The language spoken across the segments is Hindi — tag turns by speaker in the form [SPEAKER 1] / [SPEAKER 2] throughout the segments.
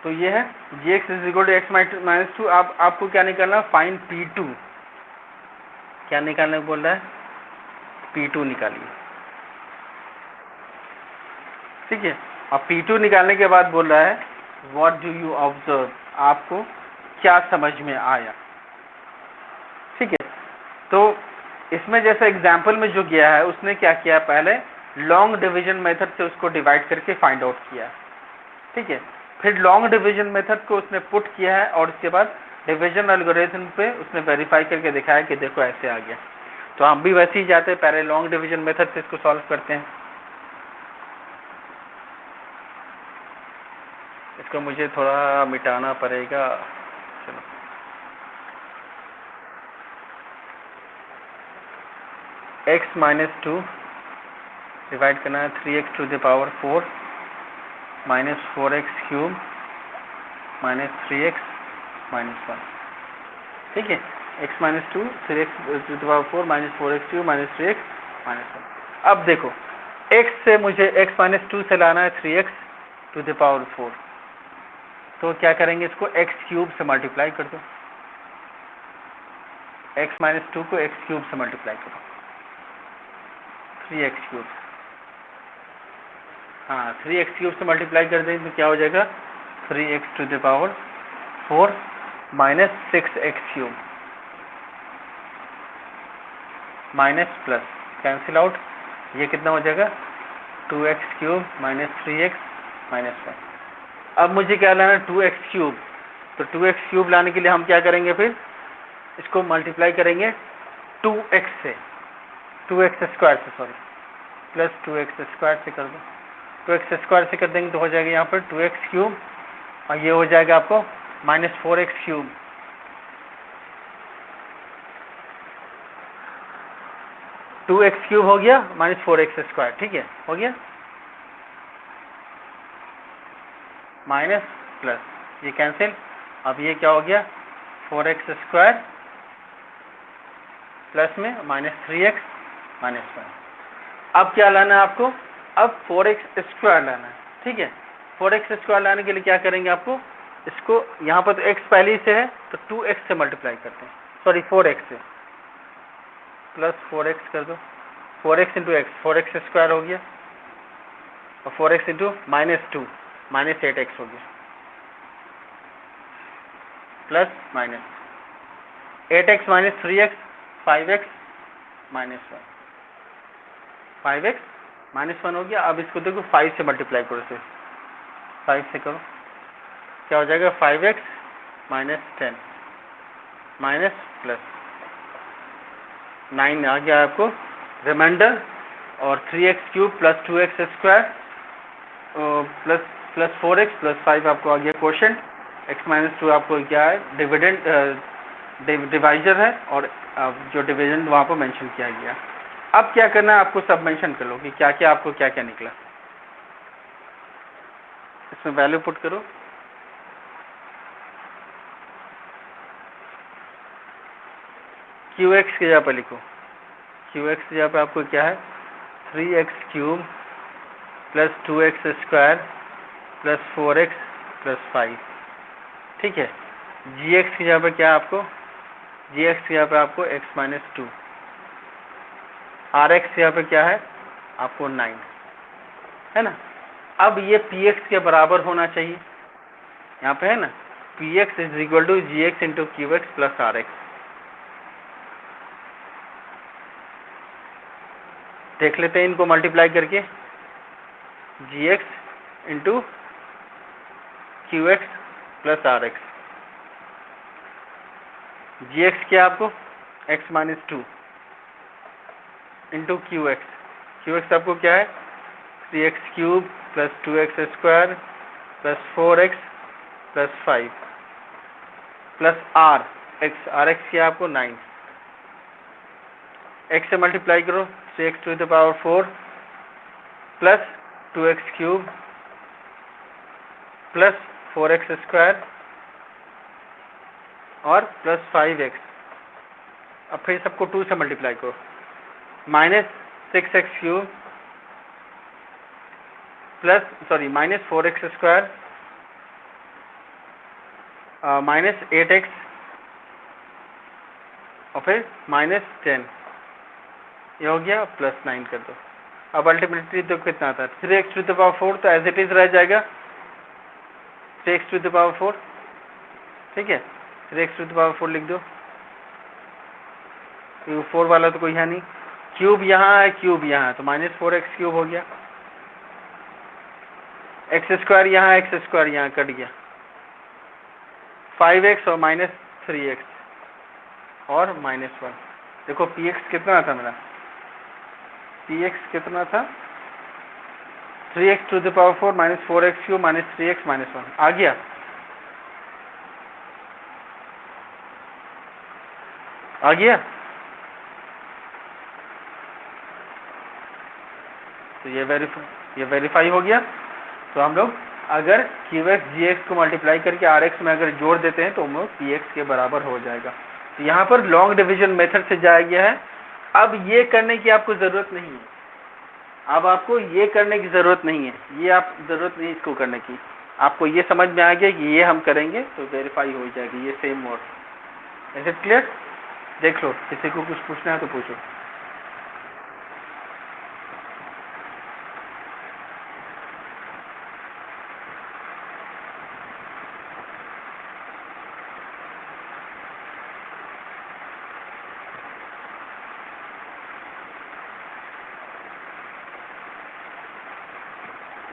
[SPEAKER 1] तो ये है g x is equal to x minus two. आपको क्या निकालना, फाइन P2, क्या निकालने को बोल रहा है, P2 निकालिए, ठीक है। अब P2 निकालने के बाद बोल रहा है व्हाट डू यू ऑब्जर्व, आपको क्या समझ में आया, ठीक है। तो इसमें जैसे एग्जाम्पल में जो किया है उसने क्या किया, पहले लॉन्ग डिवीजन मेथड से उसको डिवाइड करके फाइंड आउट किया, ठीक है। फिर लॉन्ग डिवीजन मेथड को उसने पुट किया है और उसके बाद डिवीजन एल्गोरिथम पे उसने वेरीफाई करके दिखाया कि देखो ऐसे आ गया। तो हम भी वैसे ही जाते हैं, पहले लॉन्ग डिवीजन मेथड से इसको सॉल्व करते हैं। इसको मुझे थोड़ा मिटाना पड़ेगा, चलो x माइनस टू डिवाइड करना है 3x to the power 4 minus 4x cube minus 3x minus 1, ठीक है। x minus two 3x to the power 4 minus 4x cube minus 3x minus 1। अब देखो x से मुझे x माइनस टू से लाना है 3x टू द पावर 4, तो क्या करेंगे, इसको x क्यूब से मल्टीप्लाई कर दो, x माइनस टू को x क्यूब से मल्टीप्लाई करो, 3x क्यूब, हाँ 3x क्यूब से मल्टीप्लाई कर दें तो क्या हो जाएगा 3x to the power 4 minus 6x cube minus plus cancel out, ये कितना हो जाएगा 2x cube minus 3x minus 1। अब मुझे क्या लाना है 2x क्यूब, तो 2x क्यूब लाने के लिए हम क्या करेंगे, फिर इसको मल्टीप्लाई करेंगे 2x से, 2x स्क्वायर से, सॉरी प्लस 2x स्क्वायर से कर दो, 2x स्क्वायर से कर देंगे तो हो जाएगा यहाँ पर 2x क्यूब और ये हो जाएगा आपको minus 4x cube, two x cube हो गया माइनस 4x स्क्वायर, ठीक है, हो गया माइनस प्लस ये कैंसिल, अब ये क्या हो गया 4x स्क्वायर प्लस में माइनस 3x माइनस 1। अब क्या लाना है आपको, अब 4x स्क्वायर लाना है, ठीक है। 4x स्क्वायर लाने के लिए क्या करेंगे, आपको इसको यहाँ पर तो x पहले से है तो 2x से मल्टीप्लाई करते हैं, सॉरी 4x से, प्लस 4x कर दो, 4x into x, 4x square हो गया और 4x into minus 2 minus 8x हो गया, plus minus 8x minus 3x 5x minus 1, 5x minus 1 हो गया। अब इसको देखो 5 से मल्टीप्लाई करो, इसे 5 से करो, क्या हो जाएगा 5x माइनस 10 माइनस प्लस 9 आ गया आपको रिमाइंडर, और 3x cube plus 2x square plus 4x plus 5 आपको आ गया क्वोशेंट, x माइनस 2 आपको क्या है डिविडेंड डिवाइजर है, और जो डिवीजन वहाँ पर मेंशन किया गया। अब क्या करना है, आपको सब मेंशन कर लो कि क्या क्या आपको क्या क्या निकला, इसमें वैल्यू पुट करो, QX की जगह पर लिखो, QX की जगह पर आपको क्या है 3x cube plus 2x square plus 4x plus 5, ठीक है। GX की जगह पर क्या है आपको, GX की जगह पर आपको x माइनस 2, RX की जगह पर क्या है आपको 9, है ना। अब ये PX के बराबर होना चाहिए, यहाँ पे है ना PX is equal to GX into QX plus RX। देख लेते हैं इनको मल्टीप्लाई करके, GX into QX plus RX, GX क्या आपको x माइनस 2 इंटू QX आपको क्या है 3x cube plus 2x square plus 4x plus 5 plus RX क्या आपको 9, x से मल्टीप्लाई करो 3x to the power 4 plus 2x cube plus 4x square और प्लस 5x, अब फिर सबको 2 से मल्टीप्लाई करो, minus 6x cube plus sorry minus 4x square -8x और फिर -10, ये हो गया, +9 कर दो। अब अल्टीमेटली तो कितना आता है 3x⁴, तो एज इट इज रह जाएगा 3x⁴, ठीक है। 3x⁴ लिख दो, 4 वाला तो कोई है नहीं, क्यूब यहाँ है, क्यूब यहाँ है, तो -4x³ हो गया, x² यहाँ, x² यहाँ कट गया, 5x और -3x और -1। देखो px कितना था मेरा, px कितना था 3x⁴ -4x³ -3x -1 आ गया। आ गया, तो ये वेरीफाई हो गया। तो हम लोग अगर qx gx को मल्टीप्लाई करके rx में अगर जोड़ देते हैं तो हम लोग px के बराबर हो जाएगा। तो यहाँ पर लॉन्ग डिवीजन मेथड से जाया गया है। अब ये करने की आपको ज़रूरत नहीं है, अब आपको ये करने की ज़रूरत नहीं है, ये आप ज़रूरत नहीं इसको करने की, आपको ये समझ में आ गया कि ये हम करेंगे तो वेरीफाई हो जाएगी, ये same word. Is it clear? देख लो, किसी को कुछ पूछना है तो पूछो।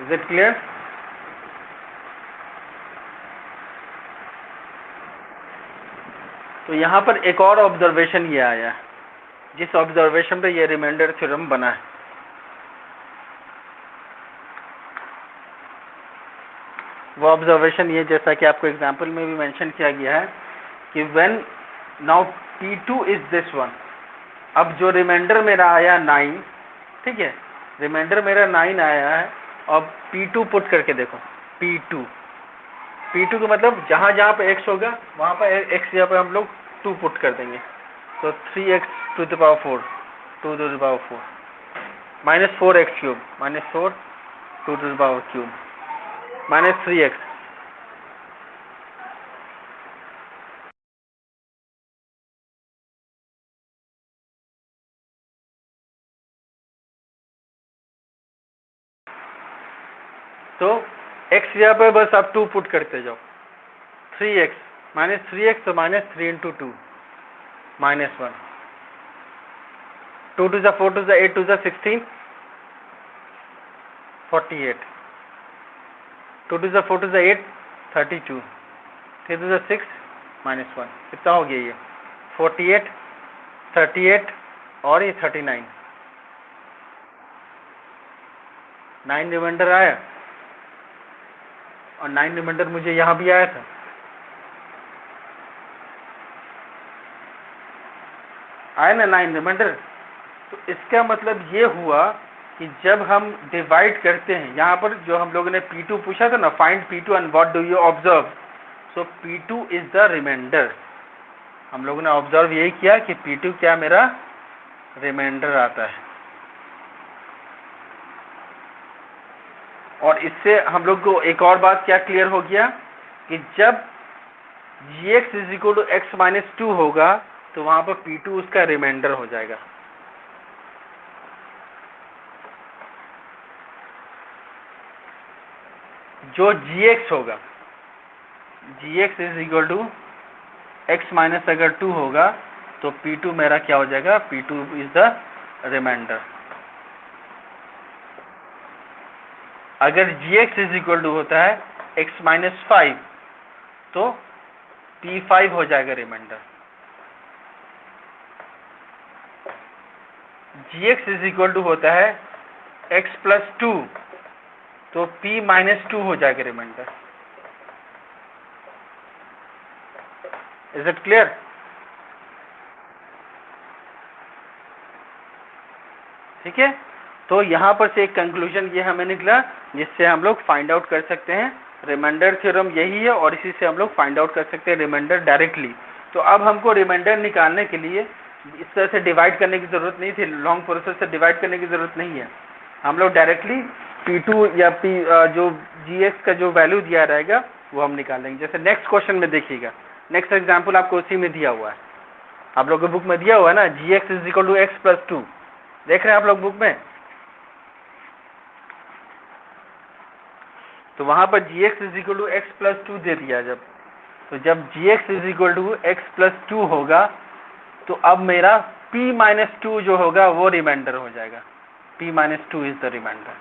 [SPEAKER 1] Is it clear? तो यहाँ पर एक और ऑब्जर्वेशन ये आया है, जिस ऑब्जर्वेशन पे ये रिमाइंडर थ्योरम बना है। वो ऑब्जर्वेशन ये, जैसा कि आपको एग्जाम्पल में भी मेंशन किया गया है कि when now P2 is this one. अब जो रिमाइंडर मेरा आया 9, ठीक है, रिमाइंडर मेरा 9 आया है, और P2 पुट करके देखो, P2 का मतलब जहाँ जहाँ पे x होगा वहाँ पर x यहाँ पे हम लोग 2 पुट कर देंगे, तो 3x⁴ 2 to the power 4 -4x³ -4 2 to the power 3 -3x। तो x यहाँ पे बस आप 2 पुट करते जाओ, 3x -3x तो -3 × 2 -1 2 to the 4 to the 8 to the 16 48 2 to the 4 to the 8 32 3 to the 6 -1 कितना हो गया ये 48 38 और ये 39 9 रिमाइंडर आया, और 9 रिमाइंडर मुझे यहाँ भी आया था, आया ना 9 रिमाइंडर। तो इसका मतलब ये हुआ कि जब हम डिवाइड करते हैं, यहाँ पर जो हम लोगों ने P2 पूछा था ना, find P2 and what do you observe, so P2 is the remainder. हम लोगों ने ऑब्जर्व यही किया कि P2 क्या मेरा रिमाइंडर आता है। और इससे हम लोग को एक और बात क्या क्लियर हो गया कि जब gx = x - 2 होगा तो वहाँ पर P2 उसका रिमाइंडर हो जाएगा। जो gx होगा, gx = x - अगर 2 होगा तो P2 मेरा क्या हो जाएगा, P2 इज द रिमाइंडर। अगर gx = होता है x - 5 तो P5 हो जाएगा रिमाइंडर। gx = होता है x + 2 तो P - 2 हो जाएगा रिमाइंडर। Is it clear? ठीक है, तो यहाँ पर से एक कंक्लूजन ये हमें निकला जिससे हम लोग फाइंड आउट कर सकते हैं रिमाइंडर थ्योरम यही है, और इसी से हम लोग फाइंड आउट कर सकते हैं रिमाइंडर डायरेक्टली। तो अब हमको रिमाइंडर निकालने के लिए इस तरह से डिवाइड करने की ज़रूरत नहीं थी, लॉन्ग प्रोसेस से डिवाइड करने की ज़रूरत नहीं है। हम लोग डायरेक्टली P2 या जो gx का जो वैल्यू दिया रहेगा वो हम निकाल लेंगे। जैसे नेक्स्ट क्वेश्चन में देखिएगा, नेक्स्ट एग्जाम्पल आपको उसी में दिया हुआ है, आप लोग के बुक में दिया हुआ है ना, g x is equal to x plus two, देख रहे हैं आप लोग बुक में? तो वहां पर g x is equal to x plus two दे दिया जब, तो जब g x is equal to x plus two होगा तो अब मेरा p माइनस टू जो होगा वो रिमाइंडर हो जाएगा, p minus two is the remainder.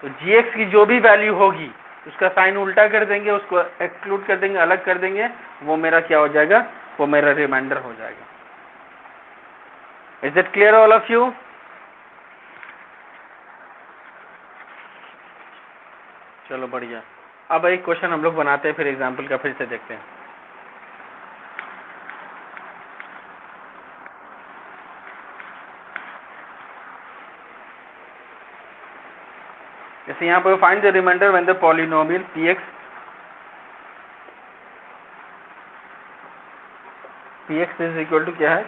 [SPEAKER 1] तो gx की जो भी वैल्यू होगी उसका साइन उल्टा कर देंगे, उसको एक्सक्लूड कर देंगे, अलग कर देंगे, वो मेरा क्या हो जाएगा, वो मेरा रिमाइंडर हो जाएगा। Is it clear all of you? चलो बढ़िया। अब एक क्वेश्चन हम लोग बनाते हैं, फिर एग्जाम्पल का फिर से देखते हैं। जैसे यहाँ पर find the remainder when the polynomial px is equal to क्या है,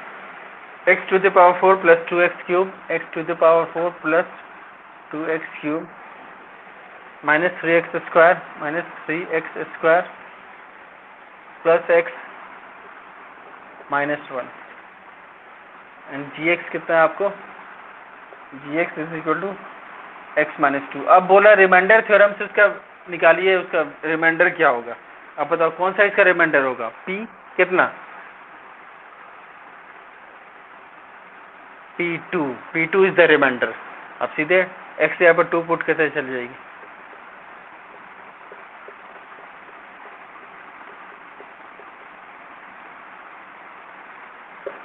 [SPEAKER 1] x to the power 4 plus 2x cube, x to the power 4 plus 2x cube minus 3x square minus 3x square plus x minus 1 and gx कितना है आपको, gx is equal to x minus 2। अब बोला रिमाइंडर थ्योरम से उसका निकालिए, उसका रिमाइंडर क्या होगा। अब बताओ कौन सा इसका रिमाइंडर होगा, p कितना, p2, p2 is the reminder. अब सीधे x यहाँ पर 2 पुट कैसे चल जाएगी,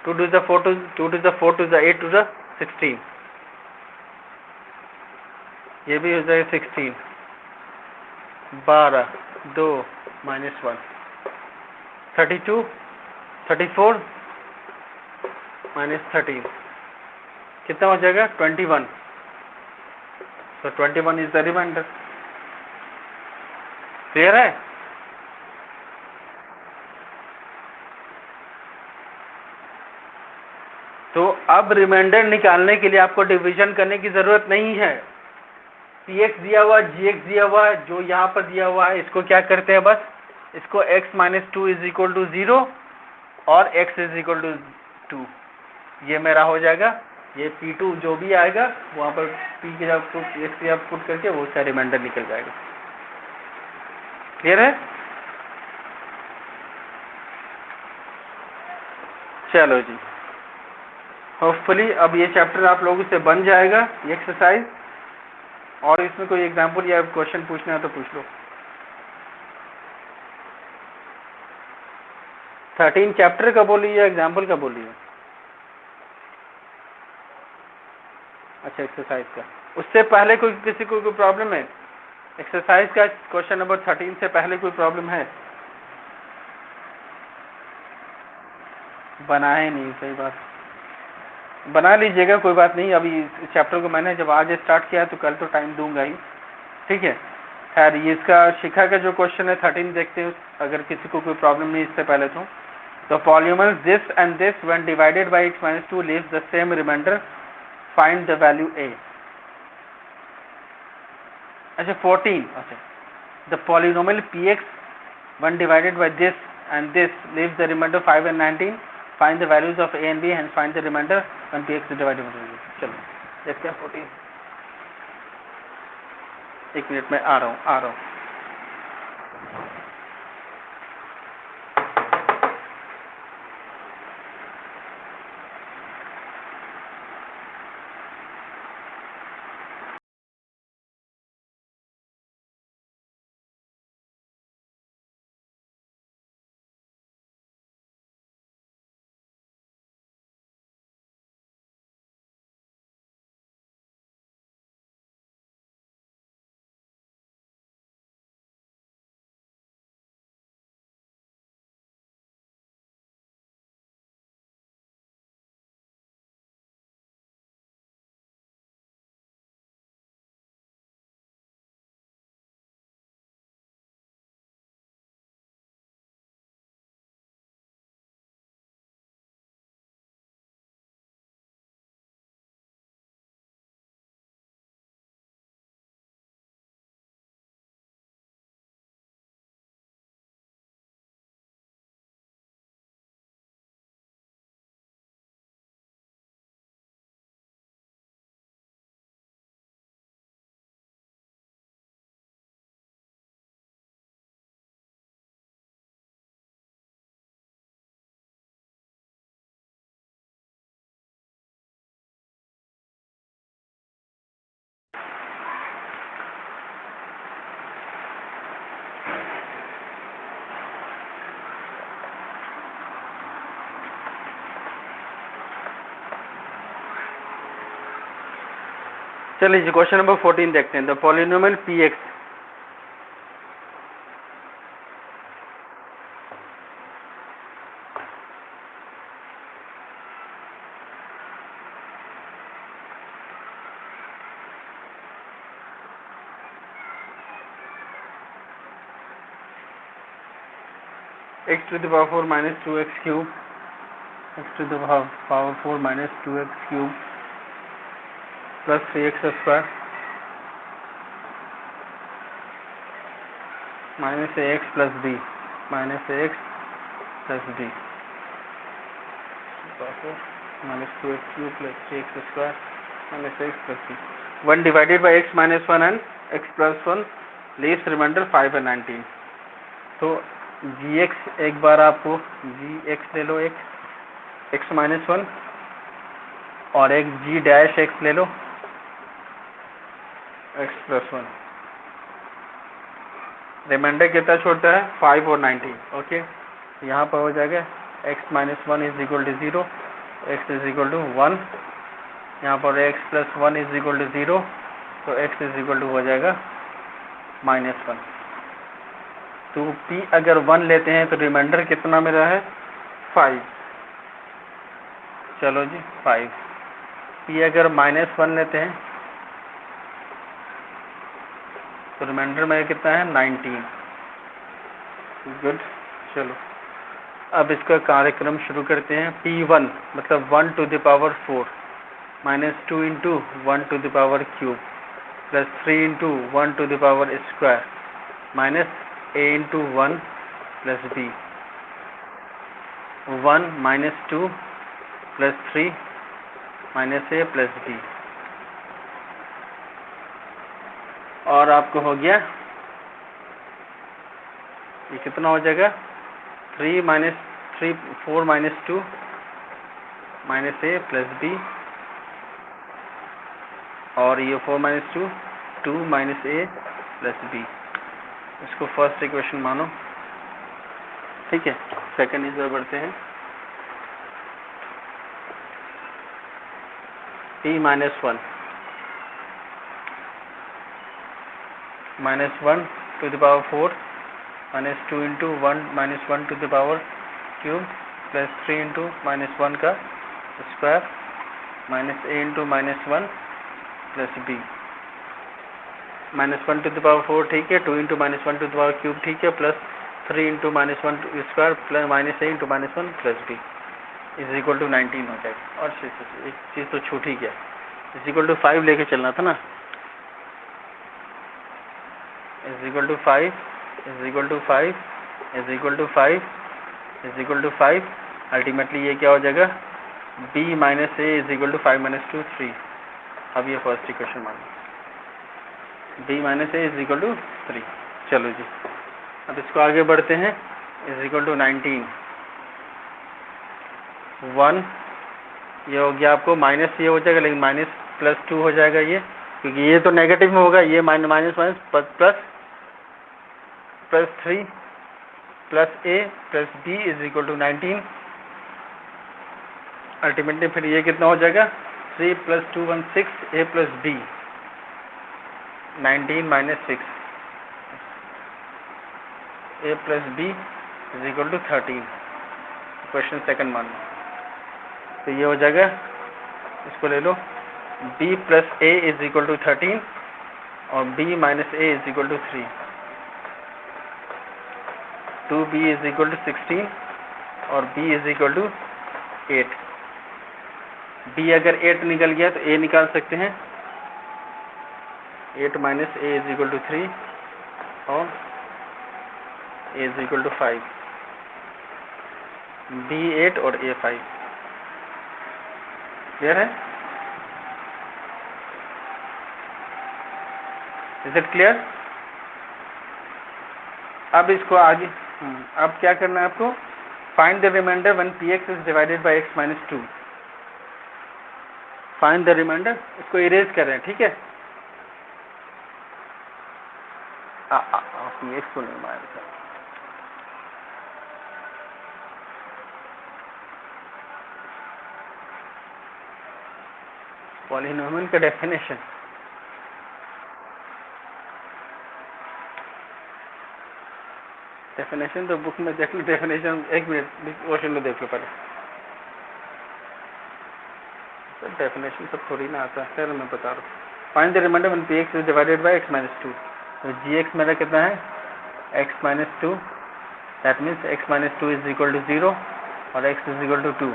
[SPEAKER 1] two to the 4 two to the 4 to the 8 to the 16, ये भी हो जाएगा 16, 12 2 माइनस 1 32 34 माइनस 13 कितना हो जाएगा 21। तो 21 इज द रिमाइंडर। क्लियर है? तो अब रिमाइंडर निकालने के लिए आपको डिवीजन करने की जरूरत नहीं है। px दिया हुआ, gx दिया हुआ है, जो यहाँ पर दिया हुआ है इसको क्या करते हैं, बस इसको x minus two is equal to 0 और x इज इक्वल टू 2, ये मेरा हो जाएगा। ये p2 जो भी आएगा वहाँ पर p के जब x की जब पुट करके वो उसका रिमाइंडर निकल जाएगा। क्लियर है? चलो जी, होपफुली अब ये चैप्टर आप लोगों से बन जाएगा, ये एक्सरसाइज। और इसमें कोई एग्जाम्पल या क्वेश्चन पूछना है तो पूछ लो। 13 चैप्टर का बोलिए या एग्जाम्पल का बोलिए? अच्छा, एक्सरसाइज का। उससे पहले कोई किसी को कोई प्रॉब्लम है? एक्सरसाइज का क्वेश्चन नंबर 13 से पहले कोई प्रॉब्लम है? बनाए नहीं, सही बात, बना लीजिएगा, कोई बात नहीं। अभी इस चैप्टर को मैंने जब आज स्टार्ट किया तो कल तो टाइम दूंगा ही, ठीक है। खैर ये इसका शिखा का जो क्वेश्चन है 13 देखते हैं, अगर किसी को कोई प्रॉब्लम नहीं इससे पहले तो polynomial this and this when divided by x minus 2 leaves the same remainder, find the value a। अच्छा 14, अच्छा, the polynomial px when divided by this and this leaves the remainder 5 and 19, find the values of a and b and find the remainder when px is divided by this। चलो देखते हैं 14। एक मिनट में आ रहा हूँ। चलिए जी क्वेश्चन नंबर 14 देखते हैं। The polynomial P x x to the power 4 minus 2x cube, x to the power 4 minus 2x cube plus 3x square minus ax plus b minus ax plus b minus 2x cube plus 3x square minus x plus b 1 divided by x minus 1 and x plus 1 leaves remainder 5 and 19। तो gx एक बार आपको gx ले लो, एक x minus 1 और एक g dash x ले लो x plus 1। रिमाइंडर कितना छोड़ता है 5 और 19। ओके यहाँ पर हो जाएगा x minus 1 is equal to 0, x is equal to 1, यहाँ पर x plus 1 is equal to 0, तो x इज इक्वल टू हो जाएगा -1। तो p अगर 1 लेते हैं तो रिमाइंडर कितना मेरा है 5। चलो जी 5। p अगर -1 लेते हैं तो रिमाइंडर में कितना है 19। गुड। चलो अब इसका कार्यक्रम शुरू करते हैं। p1 मतलब 1 to the power 4 minus 2 into 1 to the power cube plus 3 into 1 to the power square minus a into 1 plus b 1 minus 2 plus 3 minus a plus b और आपको हो गया ये कितना हो जाएगा 4 minus 2 minus a plus b और ये 4 minus 2 2 minus a plus b। इसको फर्स्ट इक्वेशन मानो, ठीक है। सेकंड इस बार बढ़ते हैं। p minus 1 minus 1 to the power 4 minus 2 into 1 minus 1 to the power cube plus 3 into minus 1 का square minus a into minus 1 plus b minus 1 to the power 4 ठीक है, 2 into minus 1 to the power cube ठीक है, plus 3 into minus 1 to square plus minus a into minus 1 plus b is equal to 19 हो जाएगा। और एक चीज़ तो छूट ही गया, इज इक्वल टू 5 लेके चलना था ना, is equal to 5 is equal to 5 is equal to 5 is equal to 5। Ultimately ये क्या हो जाएगा b minus a is equal to 5 minus 2 3। अब ये फर्स्ट इक्वेशन मान लो b minus a is equal to 3। चलो जी अब इसको आगे बढ़ते हैं। इज इक्वल टू 19 1 ये हो गया आपको माइनस, ये हो जाएगा लेकिन माइनस प्लस 2 हो जाएगा ये, क्योंकि ये तो नेगेटिव में होगा, ये minus minus plus 3 plus a plus b is equal to 19। Ultimately फिर ये कितना हो जाएगा 3 plus 2 1 6 a plus b 19 minus 6 a plus b is equal to 13। Question second मान लो तो ये हो जाएगा, इसको ले लो b plus a is equal to 13 और b minus a is equal to 3 2b is equal to 16 और b is equal to 8। b अगर 8 निकल गया तो a निकाल सकते हैं, 8 minus a is equal to 3 और a is equal to 5, b 8 और a 5। क्लियर है? Is it clear? अब इसको आगे अब क्या करना है आपको, find the remainder when px is divided by x minus 2। Find the remainder, इसको इरेज कर रहे हैं, ठीक है। पी एक्स को नहीं मारता। पॉलिनोमियल का डेफिनेशन तो बुक में देख लो, डेफिनेशन 1 मिनट क्वेश्चन में देख लो पहले। सर डेफिनेशन सब थोड़ी ना आता है, सर मैं बता रहा हूँ। Find the remainder when P X is divided by X minus 2। तो जी एक्स मेरा कितना है, X minus 2, that means X minus 2 is equal to 0 और एक्स इज इक्वल टू 2।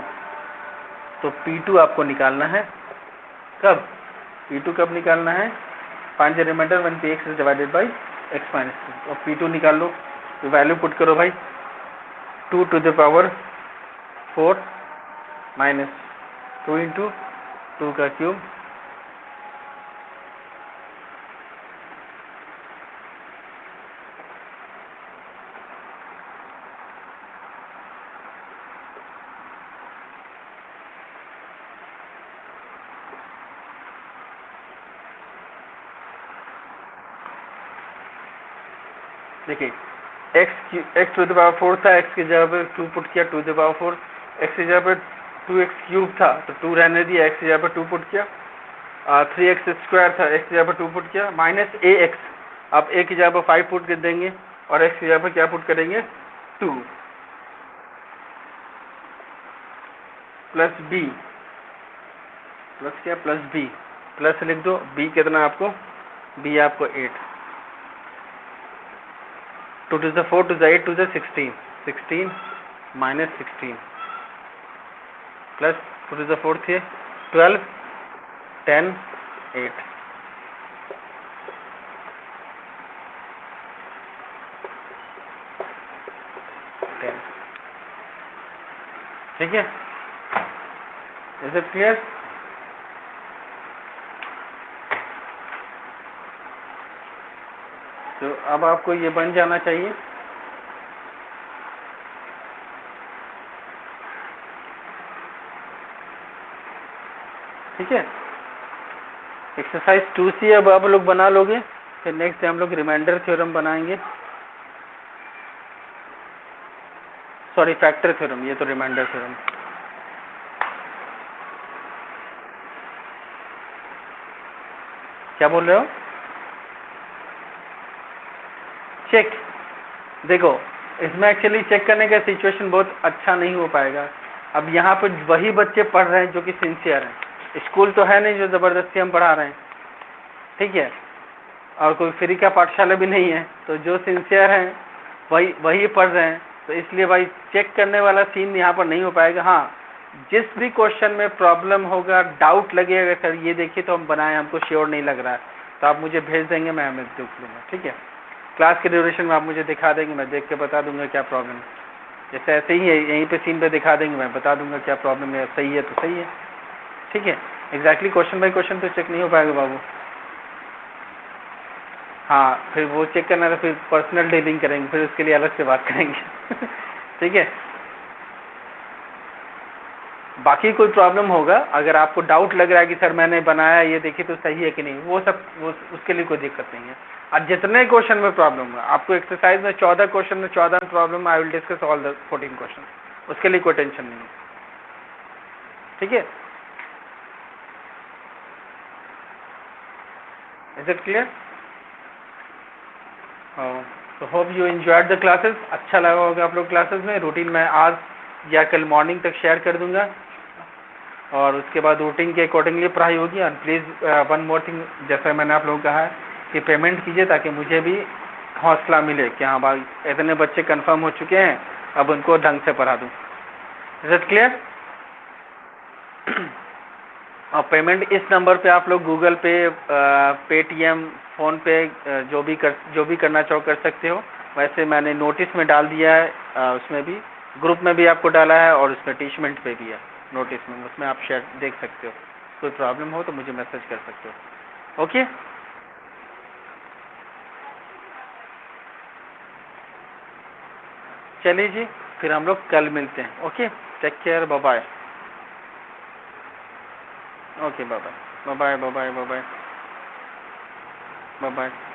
[SPEAKER 1] तो P2 आपको निकालना है कब, P2 कब निकालना है, find the remainder when P X is divided by X minus 2। और P2 निकाल लो, तो वैल्यू पुट करो भाई, 2 to the power 4 minus 2 into 2 का क्यूब देखिए एक्स टू द पावर 4 था, एक्स की जगह पे 2 पुट किया, टू द पावर 4, एक्स की जगह पे 2x क्यूब था तो 2 रहने दिया, एक्स की जगह पे 2 पुट किया, 3x स्क्वायर था, एक्स की जगह पे 2 पुट किया, माइनस ए एक्स, अब ए की जगह पे 5 पुट कर देंगे और एक्स की जगह पे क्या पुट करेंगे 2, प्लस बी, प्लस क्या प्लस बी, प्लस लिख दो, बी कितना आपको, बी आपको 8, 2 to the 4 to the 8 to the 16, 16 minus 16 plus 2 to the 4th है 12, 10, 8, 10, ठीक है, इज इट क्लियर। तो अब आपको ये बन जाना चाहिए, ठीक है। एक्सरसाइज 2C अब आप लोग बना लोगे, फिर नेक्स्ट हम लोग रिमाइंडर थ्योरम बनाएंगे, सॉरी फैक्टर थ्योरम, ये तो रिमाइंडर थ्योरम। क्या बोल रहे हो, चेक, देखो इसमें एक्चुअली चेक करने का सिचुएशन बहुत अच्छा नहीं हो पाएगा। अब यहाँ पर वही बच्चे पढ़ रहे हैं जो कि सिंसियर हैं, स्कूल तो है नहीं जो ज़बरदस्ती हम पढ़ा रहे हैं, ठीक है, और कोई फ्री का पाठशाला भी नहीं है, तो जो सिंसियर हैं वही पढ़ रहे हैं, तो इसलिए भाई चेक करने वाला सीन यहाँ पर नहीं हो पाएगा। हाँ, जिस भी क्वेश्चन में प्रॉब्लम होगा, डाउट लगेगा सर ये देखिए तो हम बनाए, हमको श्योर नहीं लग रहा है, तो आप मुझे भेज देंगे, मैं हमें देख लूँगा, ठीक है। क्लास के ड्यूरेशन में आप मुझे दिखा देंगे, मैं देख के बता दूंगा क्या प्रॉब्लम है, जैसे ऐसे ही है यहीं पे सीन पे दिखा देंगे, मैं बता दूंगा क्या प्रॉब्लम है, सही है तो सही है, ठीक है। एग्जैक्टली क्वेश्चन बाई क्वेश्चन तो चेक नहीं हो पाएगा बाबू। हाँ, फिर वो चेक करना तो फिर पर्सनल डीलिंग करेंगे, फिर उसके लिए अलग से बात करेंगे ठीक है। बाकी कोई प्रॉब्लम होगा, अगर आपको डाउट लग रहा है कि सर मैंने बनाया ये देखिए तो सही है कि नहीं, वो सब उसके लिए कोई दिक्कत नहीं है। और जितने क्वेश्चन में प्रॉब्लम है, आपको एक्सरसाइज में 14 क्वेश्चन में 14 problem, I will discuss all the 14 question, उसके लिए कोई टेंशन नहीं है, ठीक है। Is it clear? तो hope you enjoyed the classes, अच्छा लगा होगा आप लोग क्लासेस में। रूटीन मैं आज या कल मॉर्निंग तक शेयर कर दूंगा और उसके बाद रूटीन के अकॉर्डिंगली पढ़ाई होगी। और प्लीज़ वन मोर थिंग, जैसा मैंने आप लोगों को कहा है कि पेमेंट कीजिए ताकि मुझे भी हौसला मिले कि हाँ भाई इतने बच्चे कंफर्म हो चुके हैं, अब उनको ढंग से पढ़ा दूँ। Is it clear? और पेमेंट इस नंबर पे आप लोग गूगल पे, पेटीएम, फ़ोन पे, जो भी करना चाहो कर सकते हो। वैसे मैंने नोटिस में डाल दिया है, उसमें भी ग्रुप में भी आपको डाला है और उसमें अटैचमेंट पे भी है नोटिस में, उसमें आप शेयर देख सकते हो। कोई प्रॉब्लम हो तो मुझे मैसेज कर सकते हो। ओके, चलिए जी, फिर हम लोग कल मिलते हैं। Okay, take care, bye bye. Okay, bye bye, bye bye, bye bye, bye bye, bye bye.